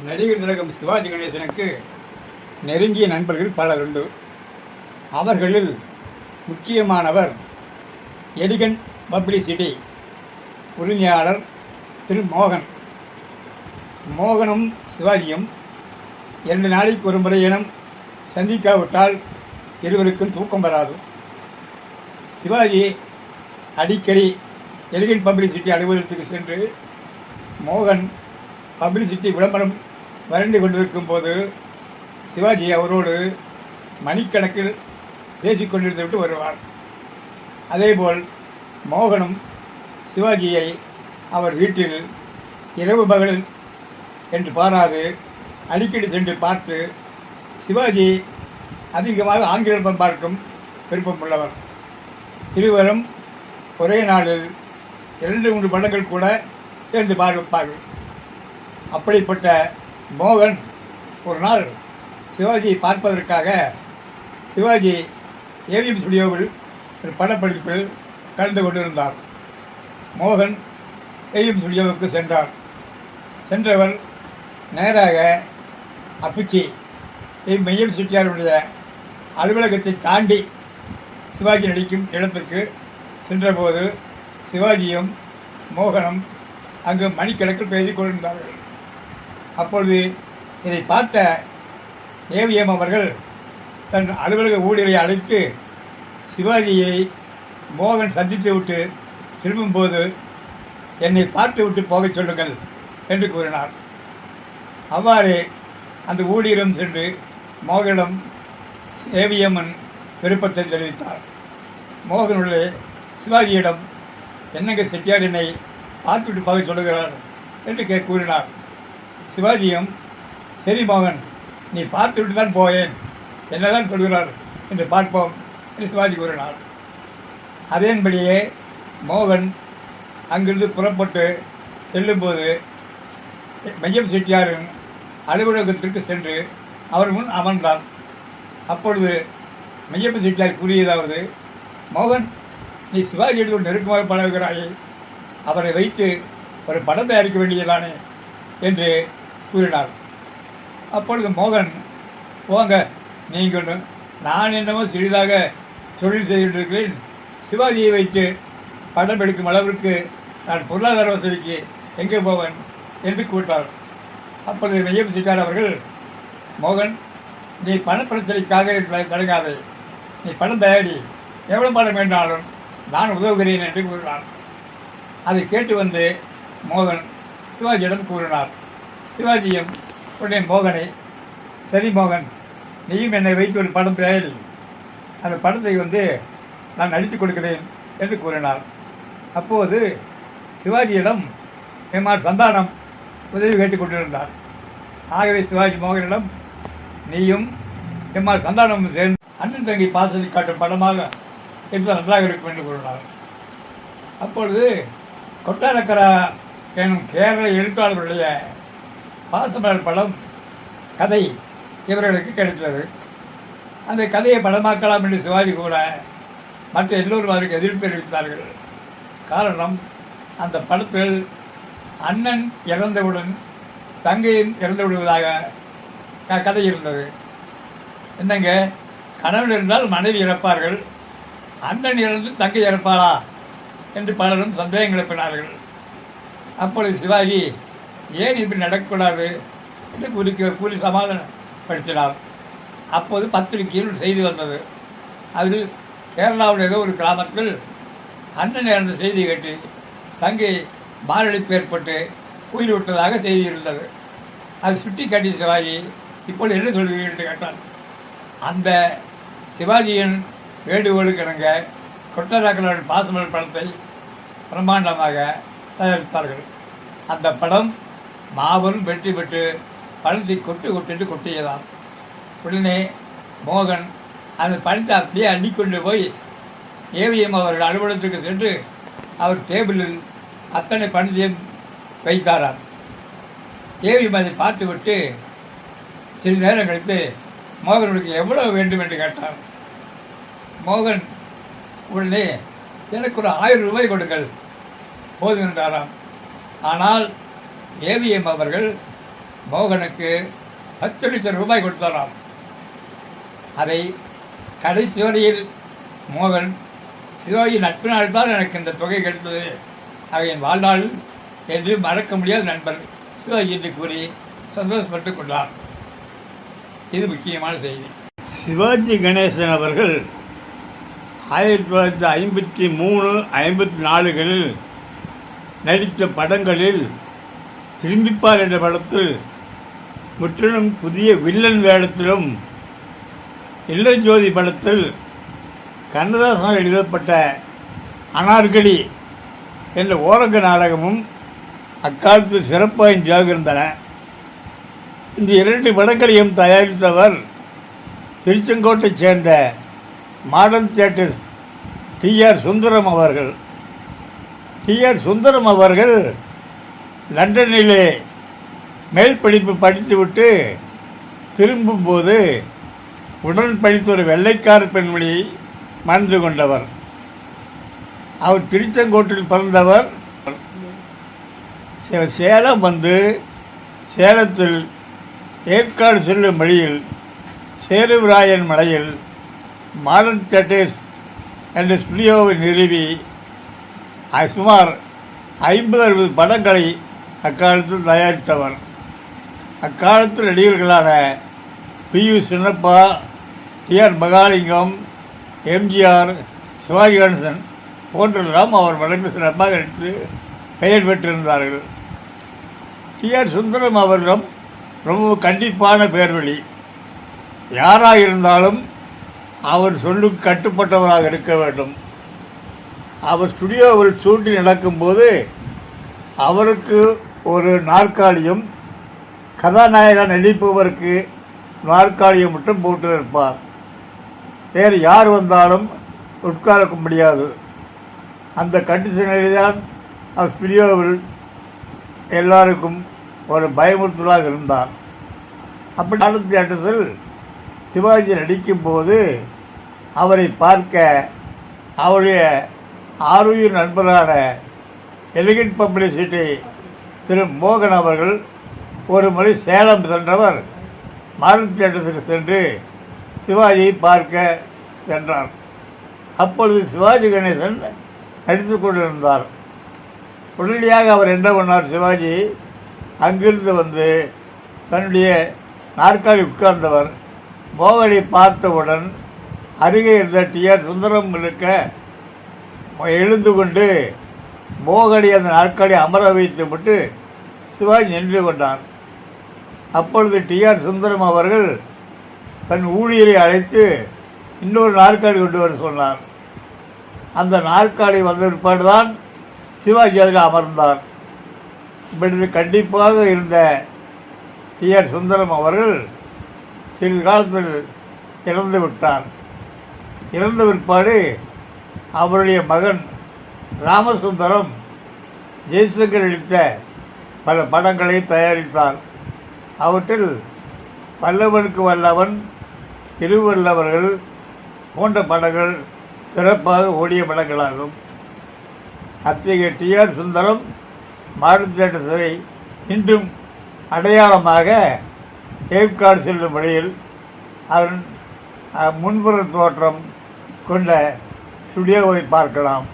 நடிகர் திலகம் சிவாஜி கணேசனுக்கு நெருங்கிய நண்பர்கள் பலர் உண்டு. அவர்களில் முக்கியமானவர் எலிகன் பப்ளிசிட்டி உரிமையாளர் திரு மோகன். மோகனும் சிவாஜியும் 2 நாளைக்கு ஒரு முறையினம் சந்திக்காவிட்டால் இருவருக்கும் தூக்கம் வராது. சிவாஜி அடிக்கடி எலிகன் பப்ளிசிட்டி அலுவலகத்துக்கு சென்று மோகன் பப்ளிசிட்டி விளம்பரம் வரைந்து கொண்டிருக்கும் போது சிவாஜி அவரோடு மணிக்கணக்கில் பேசிக்கொண்டிருந்து விட்டு வருவார். அதேபோல் மோகனும் சிவாஜியை அவர் வீட்டில் இரவு பகல் என்று பாராது அடிக்கடி சென்று பார்த்து சிவாஜி அதிகமாக ஆங்கிலம் பார்க்கும் விருப்பம் உள்ளவர். இருவரும் ஒரே நாளில் 2-3 படங்கள் கூட சேர்ந்து பார்ப்பார்கள். அப்படிப்பட்ட மோகன் ஒரு நாள் சிவாஜியை பார்ப்பதற்காக சிவாஜி ஏவிஎம் ஸ்டுடியோவில் ஒரு படப்பிடிப்பில் கலந்து கொண்டிருந்தார். மோகன் ஏவிஎம் ஸ்டுடியோவுக்கு சென்றார். சென்றவர் நேராக அப்பிச்சி மையம் செட்டியாருடைய அலுவலகத்தை தாண்டி சிவாஜி நடிக்கும் இடத்திற்கு சென்றபோது சிவாஜியும் மோகனும் அங்கு மணிக்கணக்கில் பேசிக் கொண்டிருந்தார்கள். அப்பொழுது இதை பார்த்த ஏவிஎம் அவர்கள் தன் அலுவலக ஊழியரை அழைத்து சிவாஜியை மோகன் சந்தித்து விட்டு திரும்பும்போது என்னை பார்த்து விட்டு போகச் சொல்லுங்கள் என்று கூறினார். அவ்வாறு அந்த ஊழியரும் சென்று மோகனிடம் ஏவிஎம்மின் விருப்பத்தை தெரிவித்தார். மோகனுடைய சிவாஜியிடம் என்னங்க செட்டியார் என்னை பார்த்துவிட்டு போக சொல்லுகிறார் என்று கூறினார். சிவாஜியும் சரி மோகன், நீ பார்த்துவிட்டு தான் போயேன், என்னதான் சொல்கிறார் என்று பார்ப்போம் என்று சிவாஜி கூறினார். அதன்படியே மோகன் அங்கிருந்து புறப்பட்டு செல்லும்போது மையம் செட்டியாரின் அலுவலகத்திற்கு சென்று அவர் முன் அமர்ந்தார். அப்பொழுது மையப்ப செட்டியார் கூறியதாவது, மோகன், நீ சிவாஜியோடு நெருக்கமாக பழகுகிறாயே, அவரை வைத்து ஒரு படம் தயாரிக்க வேண்டியதானே என்று கூறினார். அப்பொழுது மோகன், போங்க நீங்கள், நான் என்னமோ சிறிதாக தொழில் செய்திருக்கிறேன், சிவாஜியை வைத்து படம் எடுக்கும் அளவிற்கு நான் பொருளாதார வசதிக்கு எங்கே போவேன் என்று கூட்டார். அப்பொழுது மையம் செட்டியார் அவர்கள், மோகன், நீ பணப்பிரச்சனைக்காக தடுக்காதே, நீ படம் தயாரி, எவ்வளோ படம் வேண்டாலும் நான் உதவுகிறேன் என்று கூறினார். அதை கேட்டு வந்து மோகன் சிவாஜியிடம் கூறினார். சிவாஜியும் உடனே மோகனை, சரி மோகன், நீயும் என்னை வைத்து ஒரு படம் தயாரி, அந்த படத்தை நான் நடித்துக் கொடுக்கிறேன் என்று கூறினார். அப்போது சிவாஜியிடம் எம்ஆர் சந்தானம் உதவி கேட்டுக்கொண்டிருந்தார். ஆகவே சிவாஜி மோகனிடம், நீயும் எம்ஆர் சந்தானம் சேர்ந்து அண்ணன் தங்கை பாசத்தை காட்டும் படமாக என்று நன்றாக இருக்கும் என்று கூறினார். அப்பொழுது கொட்டாரக்கரா எனும் கேரள எழுத்தாளர்களுடைய பாசமலர் படம் கதை இவர்களுக்கு கிடைத்தது. அந்த கதையை படமாக்கலாம் என்று சிவாஜி கூற மற்ற எல்லோரும் அதற்கு எதிர்ப்பு தெரிவித்தார்கள். காரணம், அந்த படத்தில் அண்ணன் இறந்தவுடன் தங்கையும் இறந்து விடுவதாக கதை இருந்தது. என்னங்க, கணவன் இருந்தால் மனைவி இறப்பார்கள், அண்ணன் இறந்து தங்கை இறப்பாளா என்று பலரும் சந்தேகங்கள் எழுப்பினார்கள். அப்பொழுது சிவாஜி, ஏன் இப்படி நடக்கக்கூடாது என்று கூறி சமாதானப்படுத்தினார். அப்போது பத்திரிகையில் செய்தி வந்தது. அதில் கேரளாவுடைய ஏதோ ஒரு கிராமத்தில் அண்ணன் இறந்த செய்தி கேட்டு தங்கை மாரடைப்பு ஏற்பட்டு உயிர் விட்டதாக செய்தி இருந்தது. அது சுட்டி காட்டி சிவாஜி, இப்பொழுது என்ன சொல்கிறீர்கள் என்று கேட்டார். அந்த சிவாஜியின் வேண்டுகோளுக்கு இணங்க கொட்டராக்கலன் பாசமலர் படத்தை பிரம்மாண்டமாக தயாரித்தார்கள். அந்த படம் மாபெரும் வெற்றி பெற்று பழத்தை கொட்டியதாம். உடனே மோகன் அந்த பழத்தை அப்படியே அள்ளிக்கொண்டு போய் ஏவிஎம் அவர்கள் அலுவலகத்துக்கு சென்று அவர் டேபிளில் அத்தனை பணத்தையும் வைத்தாராம். ஏவிஎம் அதை பார்த்துவிட்டு சிறிது நேரம் கழித்து மோகனுக்கு எவ்வளவு வேண்டும் என்று கேட்டார். மோகன் உடனே, எனக்கு ஒரு 1000 ரூபாய் கொடுங்கள் போதுகின்றாராம். ஆனால் ஏவிஎம் அவர்கள் மோகனுக்கு 10 லட்சம் ரூபாய் கொடுத்தாராம். அதை கடைசி வரையில் மோகன் சிவாஜி நட்பினால்தான் எனக்கு இந்த தொகை கிடைத்தது, ஆக என் வாழ்நாள் என்று மறக்க முடியாத நண்பர் சிவாஜி என்று கூறி சந்தோஷப்பட்டுக் கொண்டார். இது முக்கியமான செய்தி. சிவாஜி கணேசன் அவர்கள் 1953, 54களில் நடித்த படங்களில் திரும்பிப்பார் என்ற படத்தில் முற்றிலும் புதிய வில்லன் வேடத்திலும், இல்லஜோதி படத்தில் கண்ணதாசனால் எழுதப்பட்ட அனார்கலி என்ற ஓரங்க நாடகமும் அக்காலத்தில் சிறப்பாக திகழ்ந்தன. இந்த 2 படங்களையும் தயாரித்தவர் திருச்செங்கோட்டைச் சேர்ந்த மாடர்ன் தியேட்டர்ஸ் டி.ஆர். சுந்தரம் அவர்கள். டி.ஆர். சுந்தரம் அவர்கள் லண்டனிலே மேல் படிப்பு படித்துவிட்டு திரும்பும்போது உடன் படித்த ஒரு வெள்ளைக்கார பெண்மணியை மணந்து கொண்டவர். அவர் திருச்செங்கோட்டில் பிறந்தவர். சேலம் வந்து சேலத்தில் ஏற்காடு செல்லும் வழியில் சேருவிராயன் மலையில் மாடர்ன் தியேட்டர்ஸ் என்ற ஸ்டுடியோவை நிறுவி சுமார் 50-60 படங்களை அக்காலத்தில் தயாரித்தவர். அக்காலத்தில் நடிகர்களான பி.யு. சின்னப்பா, டி.ஆர். மகாலிங்கம், எம்.ஜி.ஆர்., சிவாஜி கணேசன் போன்றெல்லாம் அவர் வழக்கு சிறப்பாக நடித்து பெயர் பெற்றிருந்தார்கள். டி.ஆர். சுந்தரம் அவர்களும் ரொம்ப கண்டிப்பான பேர்வழி. யாராக இருந்தாலும் அவர் சொல்லுக்கு கட்டுப்பட்டவராக இருக்க வேண்டும். அவர் ஸ்டுடியோவில் ஷூட்டிங் நடக்கும்போது அவருக்கு ஒரு நாற்காலியும், கதாநாயகன் நடிப்பவருக்கு நாற்காலியை மட்டும் போட்டு இருப்பார். வேறு யார் வந்தாலும் உட்கார முடியாது. அந்த கண்டிஷனில் தான் அவர் ஸ்டுடியோவில் எல்லாருக்கும் ஒரு பயமுறுத்தலாக இருந்தார். அப்படி மாடர்ன் தியேட்டர்ஸில் சிவாஜி நடிக்கும்போது அவரை பார்க்க அவருடைய ஆருயிர் நண்பரான எலிகண்ட் பப்ளிசிட்டி திரு மோகன் அவர்கள் ஒரு முறை சேலம் சென்றவர் மாடர்ன் தியேட்டர்ஸுக்கு சென்று சிவாஜியை பார்க்க சென்றார். அப்பொழுது சிவாஜி கணேசன் நடித்து கொண்டிருந்தார். உடனடியாக அவர் என்ன பண்ணார், சிவாஜி அங்கிருந்து வந்து தன்னுடைய நாற்காலி உட்கார்ந்தவர் மோகனை பார்த்தவுடன் அருகே இருந்த டி.ஆர். சுந்தரம் இருக்க எழுந்து கொண்டு மோகனை அந்த நாற்காலி அமர வைத்துவிட்டு சிவாஜி நின்று கொண்டார். அப்பொழுது டி.ஆர். சுந்தரம் அவர்கள் தன் ஊழியரை அழைத்து இன்னொரு நாற்காலி கொண்டு வர சொன்னார். அந்த நாற்காலி வந்த பிற்பாடுதான் சிவாஜி அதில் அமர்ந்தார். இப்படி கண்டிப்பாக இருந்த டி.ஆர். சுந்தரம் அவர்கள் சிறிது காலத்தில் இறந்து விட்டார். இறந்த பிற்பாடு அவருடைய மகன் ராமசுந்தரம் ஜெய்சங்கர் நடித்த பல படங்களை தயாரித்தார். அவற்றில் வல்லவனுக்கு வல்லவன், திருவல்லவர்கள் போன்ற படங்கள் சிறப்பாக ஓடிய படங்களாகும். அத்தகைய டி.ஆர். சுந்தரம் மாடர்ன் தியேட்டர்ஸை இன்றும் அடையாளமாக ஏற்காடு செல்லும் வழியில் அதன் முன்புற தோற்றம் கொண்ட ஸ்டுடியோவை பார்க்கலாம்.